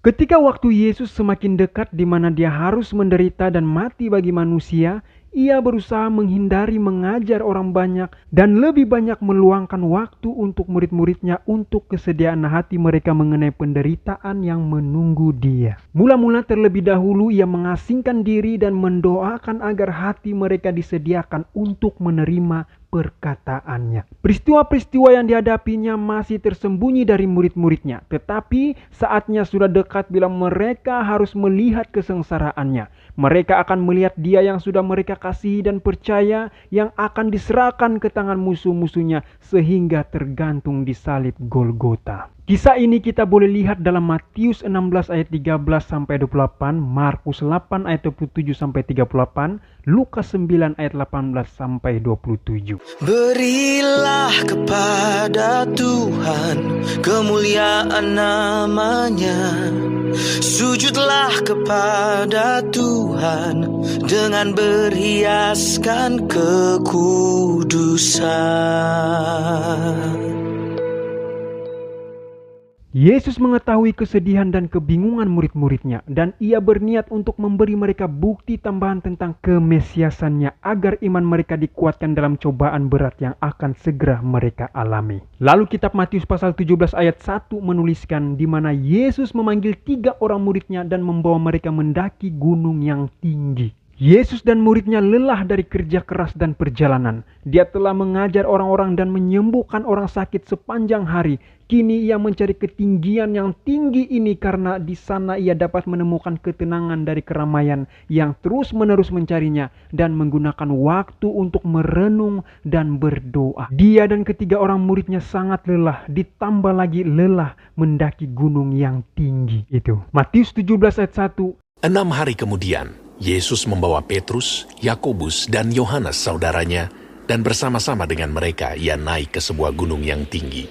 Ketika waktu Yesus semakin dekat di mana dia harus menderita dan mati bagi manusia, ia berusaha menghindari mengajar orang banyak dan lebih banyak meluangkan waktu untuk murid-muridnya untuk kesediaan hati mereka mengenai penderitaan yang menunggu dia. Mula-mula terlebih dahulu ia mengasingkan diri dan mendoakan agar hati mereka disediakan untuk menerima perkataannya. Peristiwa-peristiwa yang dihadapinya masih tersembunyi dari murid-muridnya, tetapi saatnya sudah dekat bila mereka harus melihat kesengsaraannya. Mereka akan melihat dia yang sudah mereka kasihi dan percaya, yang akan diserahkan ke tangan musuh-musuhnya sehingga tergantung di salib Golgota. Kisah ini kita boleh lihat dalam Matius 16 ayat 13 sampai 28, Markus 8 ayat 27 sampai 38, Lukas 9 ayat 18 sampai 27. Berilah kepada Tuhan kemuliaan namanya. Sujudlah kepada Tuhan dengan berhiaskan kekudusan. Yesus mengetahui kesedihan dan kebingungan murid-muridnya, dan ia berniat untuk memberi mereka bukti tambahan tentang kemesiasannya agar iman mereka dikuatkan dalam cobaan berat yang akan segera mereka alami. Lalu kitab Matius pasal 17 ayat 1 menuliskan di mana Yesus memanggil 3 orang muridnya dan membawa mereka mendaki gunung yang tinggi. Yesus dan muridnya lelah dari kerja keras dan perjalanan. Dia telah mengajar orang-orang dan menyembuhkan orang sakit sepanjang hari. Kini ia mencari ketinggian yang tinggi ini karena di sana ia dapat menemukan ketenangan dari keramaian yang terus-menerus mencarinya dan menggunakan waktu untuk merenung dan berdoa. Dia dan ketiga orang muridnya sangat lelah, ditambah lagi lelah mendaki gunung yang tinggi itu. Matius 17 ayat 1. 6 hari kemudian, Yesus membawa Petrus, Yakobus, dan Yohanes saudaranya, dan bersama-sama dengan mereka ia naik ke sebuah gunung yang tinggi.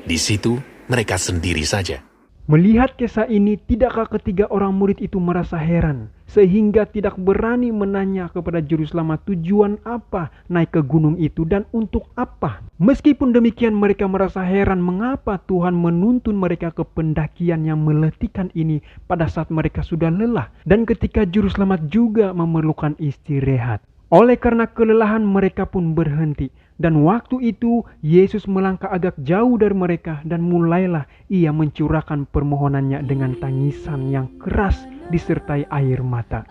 Di situ mereka sendiri saja. Melihat kisah ini, tidakkah ketiga orang murid itu merasa heran, sehingga tidak berani menanya kepada Juru Selamat tujuan apa naik ke gunung itu dan untuk apa? Meskipun demikian mereka merasa heran mengapa Tuhan menuntun mereka ke pendakian yang meletikan ini pada saat mereka sudah lelah dan ketika Juru Selamat juga memerlukan istirahat. Oleh karena kelelahan mereka pun berhenti. Dan waktu itu Yesus melangkah agak jauh dari mereka dan mulailah ia mencurahkan permohonannya dengan tangisan yang keras disertai air mata.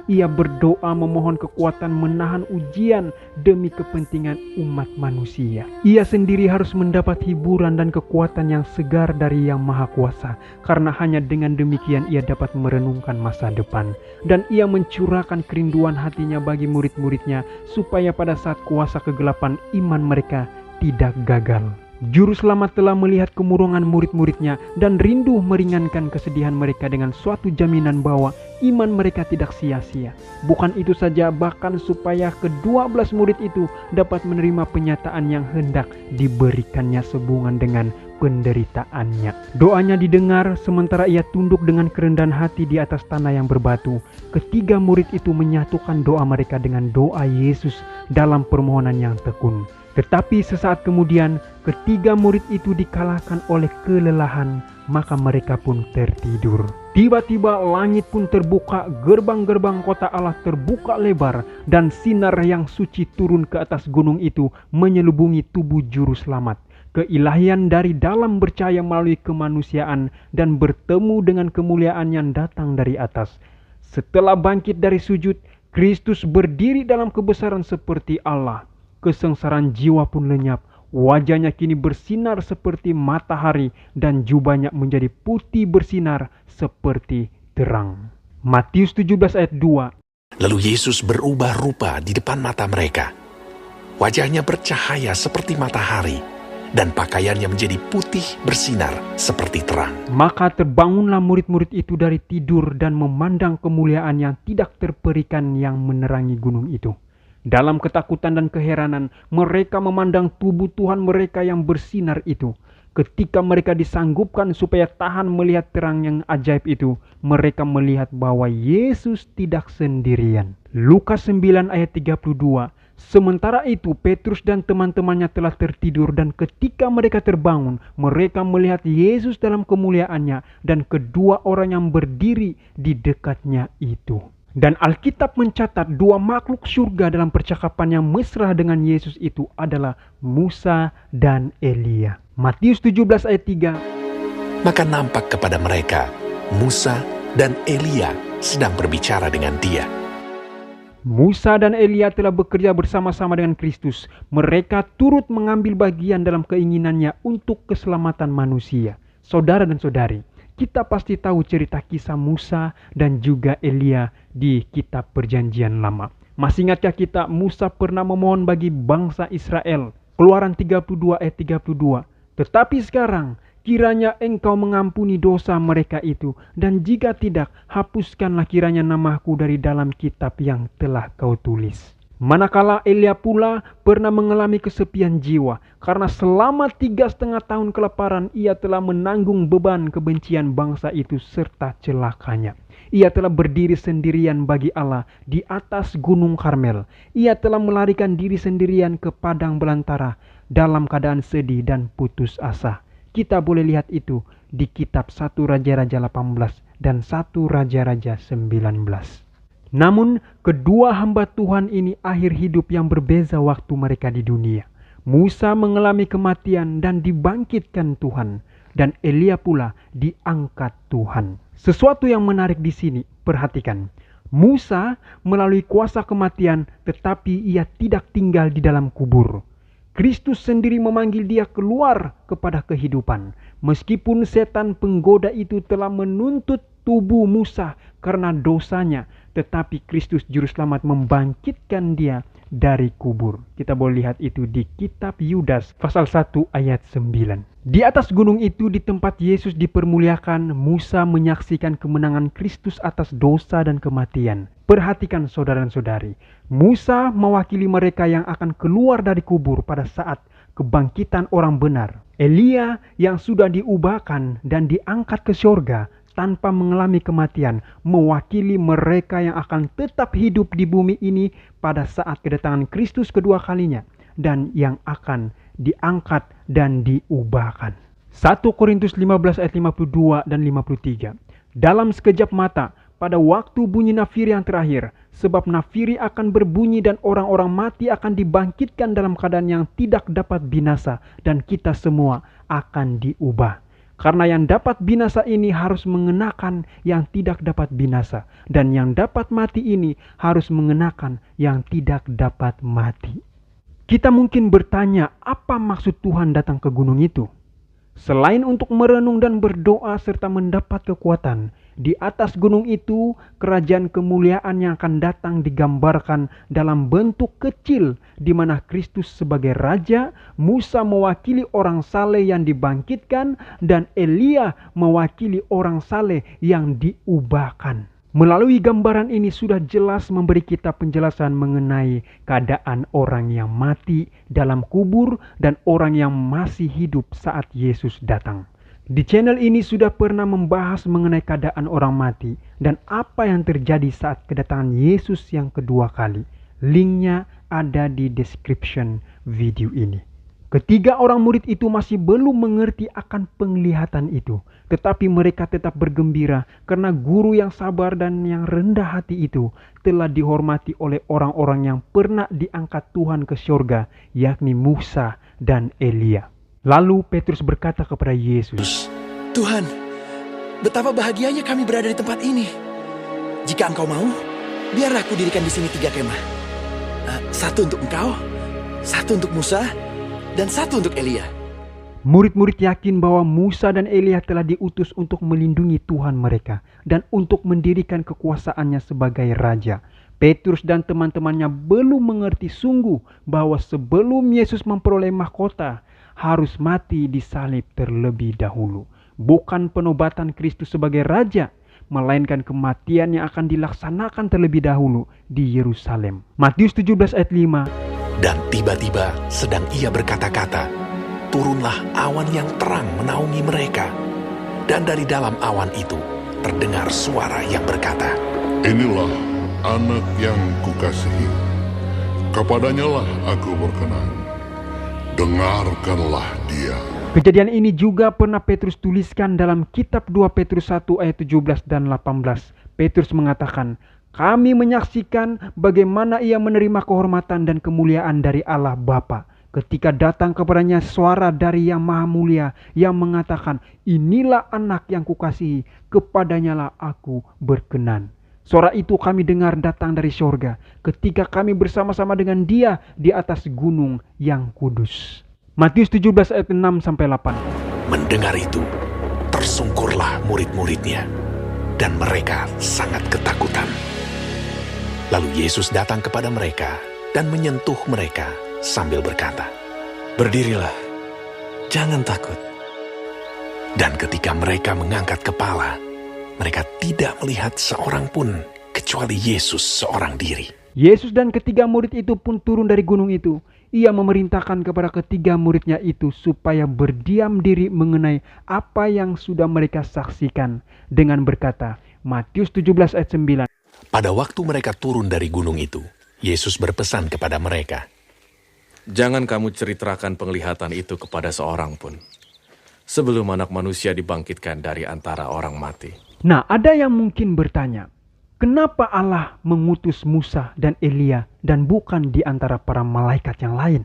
Ia berdoa memohon kekuatan menahan ujian demi kepentingan umat manusia. Ia sendiri harus mendapat hiburan dan kekuatan yang segar dari Yang Maha Kuasa, karena hanya dengan demikian ia dapat merenungkan masa depan. Dan ia mencurahkan kerinduan hatinya bagi murid-muridnya, supaya pada saat kuasa kegelapan iman mereka tidak gagal. Juru Selamat telah melihat kemurungan murid-muridnya dan rindu meringankan kesedihan mereka dengan suatu jaminan bahwa iman mereka tidak sia-sia. Bukan itu saja, bahkan supaya ke-12 murid itu dapat menerima penyataan yang hendak diberikannya sehubungan dengan penderitaannya. Doanya didengar sementara ia tunduk dengan kerendahan hati di atas tanah yang berbatu. Ketiga murid itu menyatukan doa mereka dengan doa Yesus dalam permohonan yang tekun. Tetapi sesaat kemudian ketiga murid itu dikalahkan oleh kelelahan, maka mereka pun tertidur. Tiba-tiba langit pun terbuka, gerbang-gerbang kota Allah terbuka lebar, dan sinar yang suci turun ke atas gunung itu menyelubungi tubuh Juru Selamat. Keilahian dari dalam bercahaya melalui kemanusiaan dan bertemu dengan kemuliaan yang datang dari atas. Setelah bangkit dari sujud, Kristus berdiri dalam kebesaran seperti Allah. Kesengsaraan jiwa pun lenyap. Wajahnya kini bersinar seperti matahari dan jubahnya menjadi putih bersinar seperti terang. Matius 17 ayat 2. Lalu Yesus berubah rupa di depan mata mereka. Wajahnya bercahaya seperti matahari dan pakaiannya menjadi putih bersinar seperti terang. Maka terbangunlah murid-murid itu dari tidur dan memandang kemuliaan yang tidak terperikan yang menerangi gunung itu. Dalam ketakutan dan keheranan, mereka memandang tubuh Tuhan mereka yang bersinar itu. Ketika mereka disanggupkan supaya tahan melihat terang yang ajaib itu, mereka melihat bahwa Yesus tidak sendirian. Lukas 9 ayat 32. Sementara itu Petrus dan teman-temannya telah tertidur, dan ketika mereka terbangun, mereka melihat Yesus dalam kemuliaannya dan kedua orang yang berdiri di dekatnya itu. Dan Alkitab mencatat dua makhluk surga dalam percakapan yang mesra dengan Yesus itu adalah Musa dan Elia. Matius 17 ayat 3. Maka nampak kepada mereka Musa dan Elia sedang berbicara dengan dia. Musa dan Elia telah bekerja bersama-sama dengan Kristus. Mereka turut mengambil bagian dalam keinginannya untuk keselamatan manusia. Saudara dan saudari, kita pasti tahu cerita kisah Musa dan juga Elia di kitab Perjanjian Lama. Masih ingatkah kita Musa pernah memohon bagi bangsa Israel? Keluaran 32 ayat 32. Tetapi sekarang kiranya engkau mengampuni dosa mereka itu, dan jika tidak, hapuskanlah kiranya namaku dari dalam kitab yang telah kau tulis. Manakala Elia pula pernah mengalami kesepian jiwa, karena selama 3,5 tahun kelaparan ia telah menanggung beban kebencian bangsa itu serta celakanya. Ia telah berdiri sendirian bagi Allah di atas gunung Karmel. Ia telah melarikan diri sendirian ke padang belantara dalam keadaan sedih dan putus asa. Kita boleh lihat itu di kitab 1 Raja-Raja 18 dan 1 Raja-Raja 19. Namun kedua hamba Tuhan ini akhir hidup yang berbeza waktu mereka di dunia. Musa mengalami kematian dan dibangkitkan Tuhan, dan Elia pula diangkat Tuhan. Sesuatu yang menarik di sini, perhatikan. Musa melalui kuasa kematian, tetapi ia tidak tinggal di dalam kubur. Kristus sendiri memanggil dia keluar kepada kehidupan. Meskipun setan penggoda itu telah menuntut tubuh Musa karena dosanya, tetapi Kristus Juru Selamat membangkitkan dia dari kubur. Kita boleh lihat itu di kitab Yudas pasal 1 ayat 9. Di atas gunung itu, di tempat Yesus dipermuliakan, Musa menyaksikan kemenangan Kristus atas dosa dan kematian. Perhatikan saudara dan saudari, Musa mewakili mereka yang akan keluar dari kubur pada saat kebangkitan orang benar. Elia yang sudah diubahkan dan diangkat ke surga tanpa mengalami kematian, mewakili mereka yang akan tetap hidup di bumi ini pada saat kedatangan Kristus kedua kalinya, dan yang akan diangkat dan diubahkan. 1 Korintus 15 ayat 52 dan 53. Dalam sekejap mata, pada waktu bunyi nafiri yang terakhir, sebab nafiri akan berbunyi dan orang-orang mati akan dibangkitkan dalam keadaan yang tidak dapat binasa, dan kita semua akan diubah. Karena yang dapat binasa ini harus mengenakan yang tidak dapat binasa, dan yang dapat mati ini harus mengenakan yang tidak dapat mati. Kita mungkin bertanya, apa maksud Tuhan datang ke gunung itu? Selain untuk merenung dan berdoa serta mendapat kekuatan, di atas gunung itu kerajaan kemuliaan yang akan datang digambarkan dalam bentuk kecil, di mana Kristus sebagai raja, Musa mewakili orang saleh yang dibangkitkan, dan Elia mewakili orang saleh yang diubahkan. Melalui gambaran ini sudah jelas memberi kita penjelasan mengenai keadaan orang yang mati dalam kubur dan orang yang masih hidup saat Yesus datang. Di channel ini sudah pernah membahas mengenai keadaan orang mati dan apa yang terjadi saat kedatangan Yesus yang kedua kali. Linknya ada di description video ini. Ketiga orang murid itu masih belum mengerti akan penglihatan itu, tetapi mereka tetap bergembira karena guru yang sabar dan yang rendah hati itu telah dihormati oleh orang-orang yang pernah diangkat Tuhan ke surga, yakni Musa dan Elia. Lalu Petrus berkata kepada Yesus, Tuhan, betapa bahagianya kami berada di tempat ini. Jika Engkau mau, biarlah aku dirikan di sini 3 kemah. 1 untuk Engkau, 1 untuk Musa, dan 1 untuk Elia. Murid-murid yakin bahwa Musa dan Elia telah diutus untuk melindungi Tuhan mereka dan untuk mendirikan kekuasaannya sebagai raja. Petrus dan teman-temannya belum mengerti sungguh bahwa sebelum Yesus memperoleh mahkota, harus mati disalib terlebih dahulu. Bukan penobatan Kristus sebagai raja, melainkan kematian yang akan dilaksanakan terlebih dahulu di Yerusalem. Matius 17 ayat 5. Dan tiba-tiba sedang ia berkata-kata, turunlah awan yang terang menaungi mereka. Dan dari dalam awan itu terdengar suara yang berkata, Inilah anak yang kukasihi. kepadanya lah aku berkenan. Dengarkanlah dia. Kejadian ini juga pernah Petrus tuliskan dalam kitab 2 Petrus 1 ayat 17 dan 18. Petrus mengatakan, kami menyaksikan bagaimana ia menerima kehormatan dan kemuliaan dari Allah Bapa, ketika datang kepadanya suara dari Yang Maha Mulia yang mengatakan, inilah anak yang kukasihi, kepadanyalah aku berkenan. Suara itu kami dengar datang dari sorga ketika kami bersama-sama dengan dia di atas gunung yang kudus. Matius 17 ayat 6-8. Mendengar itu, tersungkurlah murid-muridnya, dan mereka sangat ketakutan. Lalu Yesus datang kepada mereka dan menyentuh mereka sambil berkata, berdirilah, jangan takut. dan ketika mereka mengangkat kepala, mereka tidak melihat seorang pun kecuali Yesus seorang diri. Yesus dan ketiga murid itu pun turun dari gunung itu. Ia memerintahkan kepada ketiga muridnya itu supaya berdiam diri mengenai apa yang sudah mereka saksikan, dengan berkata, Matius 17 ayat 9. Pada waktu mereka turun dari gunung itu, Yesus berpesan kepada mereka, Jangan kamu ceritakan penglihatan itu kepada seorang pun, sebelum Anak Manusia dibangkitkan dari antara orang mati. Nah, ada yang mungkin bertanya, kenapa Allah mengutus Musa dan Elia dan bukan di antara para malaikat yang lain?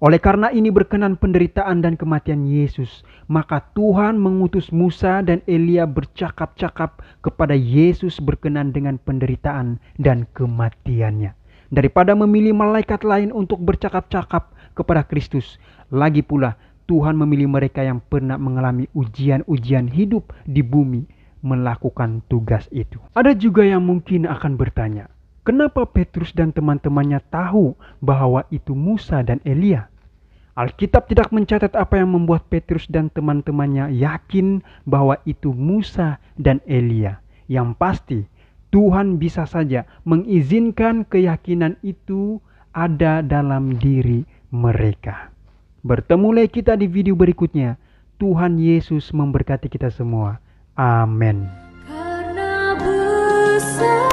Oleh karena ini berkenan penderitaan dan kematian Yesus, maka Tuhan mengutus Musa dan Elia bercakap-cakap kepada Yesus berkenan dengan penderitaan dan kematiannya, daripada memilih malaikat lain untuk bercakap-cakap kepada Kristus. Lagi pula, Tuhan memilih mereka yang pernah mengalami ujian-ujian hidup di bumi melakukan tugas itu. Ada juga yang mungkin akan bertanya, kenapa Petrus dan teman-temannya tahu bahwa itu Musa dan Elia? Alkitab tidak mencatat apa yang membuat Petrus dan teman-temannya yakin bahwa itu Musa dan Elia. Yang pasti, Tuhan bisa saja mengizinkan keyakinan itu ada dalam diri mereka. Bertemu lagi kita di video berikutnya. Tuhan Yesus memberkati kita semua. Amin. Karena besar